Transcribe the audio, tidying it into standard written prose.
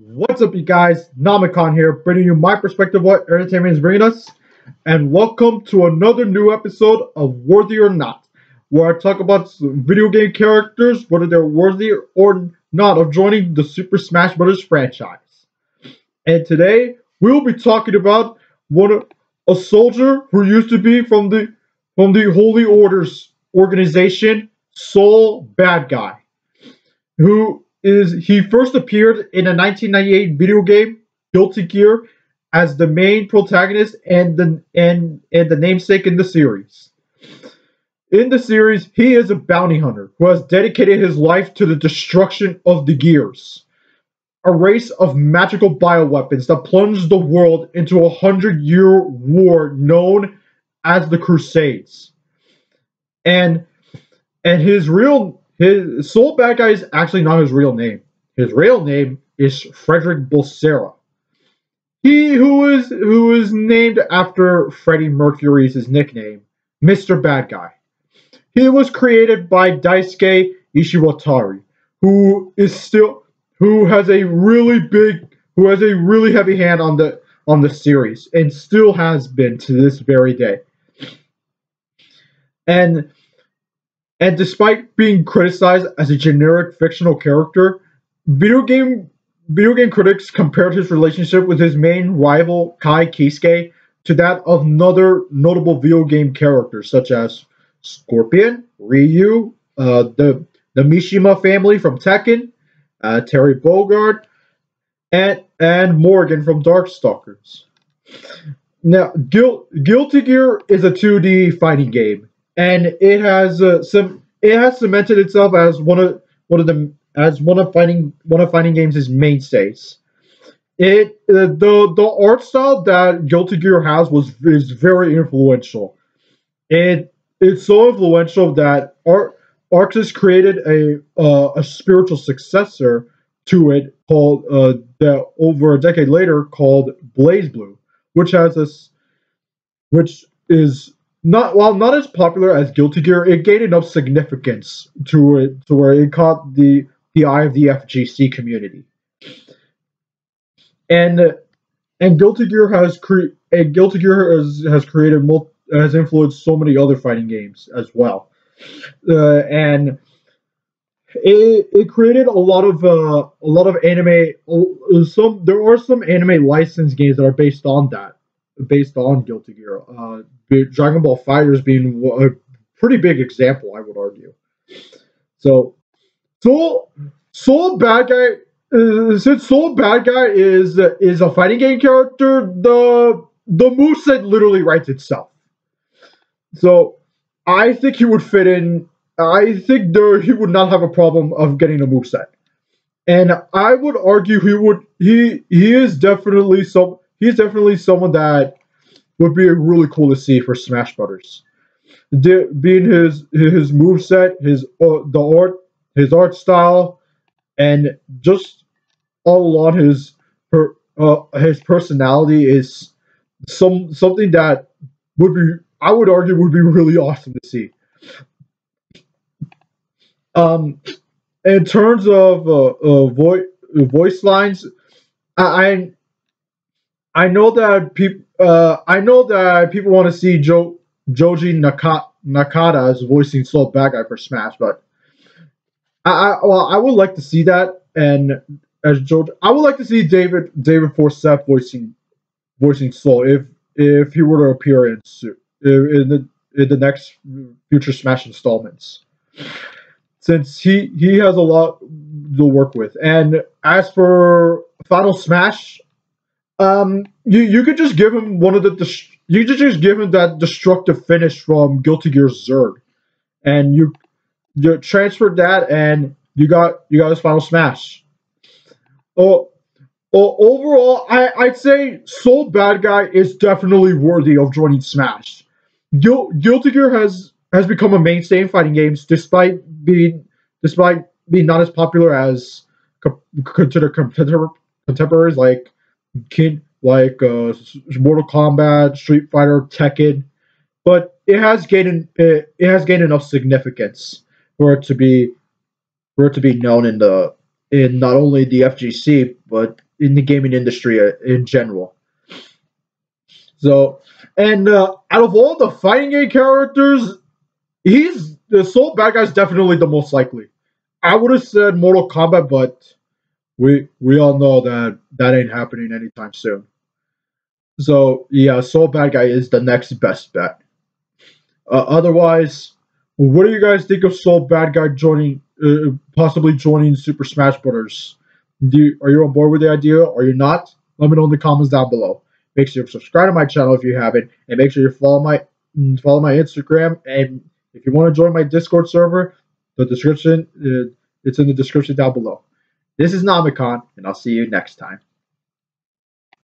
What's up, you guys? Namicon here, bringing you my perspective of what entertainment is bringing us, and welcome to another new episode of Worthy or Not, where I talk about video game characters, whether they're worthy or not of joining the Super Smash Bros. Franchise. And today, we'll be talking about a soldier who used to be from the Holy Orders organization, Sol Badguy, who is he first appeared in a 1998 video game, Guilty Gear, as the main protagonist and the namesake in the series. In the series, he is a bounty hunter who has dedicated his life to the destruction of the Gears, a race of magical bioweapons that plunged the world into a 100-year war known as the Crusades. And and his Soul Bad Guy is actually not his real name. His real name is Frederick Bulsara. He who is named after Freddie Mercury's his nickname, Mr. Bad Guy. He was created by Daisuke Ishiwatari, who has a really heavy hand on the series and still has been to this very day. And And despite being criticized as a generic fictional character, video game video game critics compared his relationship with his main rival Kai Kisuke to that of other notable video game characters such as Scorpion, Ryu, the Mishima family from Tekken, Terry Bogard, and Morgan from Darkstalkers. Now, Guilty Gear is a 2D fighting game, and it has cemented itself as one of fighting games' mainstays. The art style that Guilty Gear has is very influential. It's so influential that Arxis created a spiritual successor to it called that over a decade later called Blaze Blue, which has this which is not while not as popular as Guilty Gear, it gained enough significance to where it caught the eye of the FGC community. And and Guilty Gear has influenced so many other fighting games as well. And it created a lot of anime. Some There are some anime licensed games that are based on Guilty Gear. Dragon Ball Fighters being a pretty big example, I would argue. So Soul Soul Bad Guy. Since Soul Bad Guy is a fighting game character, the moveset literally writes itself. So I think he would fit in. I think he would not have a problem of getting a moveset. And I would argue he's definitely someone that would be really cool to see for Smash Brothers. Being his moveset, his art style, and just all along his personality is something that would be I would argue would be really awesome to see. Um, in terms of voice lines, I I know that people want to see Nakata as voicing Soul Bad Guy for Smash, but I would like to see that, and as Joe, I would like to see David Forseth voicing Soul if he were to appear in the next future Smash installments, since he has a lot to work with. And as for Final Smash, you could just give him you could just give him that destructive finish from Guilty Gear Zerg, and you transferred that, and you got his Final Smash. Oh, overall, I'd say Soul Bad Guy is definitely worthy of joining Smash. Guilty Gear has become a mainstay in fighting games, despite being not as popular as to their contemporaries Mortal Kombat, Street Fighter, Tekken. But it has gained enough significance for it to be known in not only the FGC in the gaming industry in general. So, and out of all the fighting game characters, he's the Sol Badguy is definitely the most likely. I would have said Mortal Kombat, but we all know that ain't happening anytime soon. So yeah, Sol Badguy is the next best bet. Otherwise, what do you guys think of Sol Badguy joining, possibly joining Super Smash Bros? Are you on board with the idea? Or are you not? Let me know in the comments down below. Make sure you subscribe to my channel if you haven't, and make sure you follow my Instagram. And if you want to join my Discord server, the description it's in the description down below. This is Namicon, and I'll see you next time.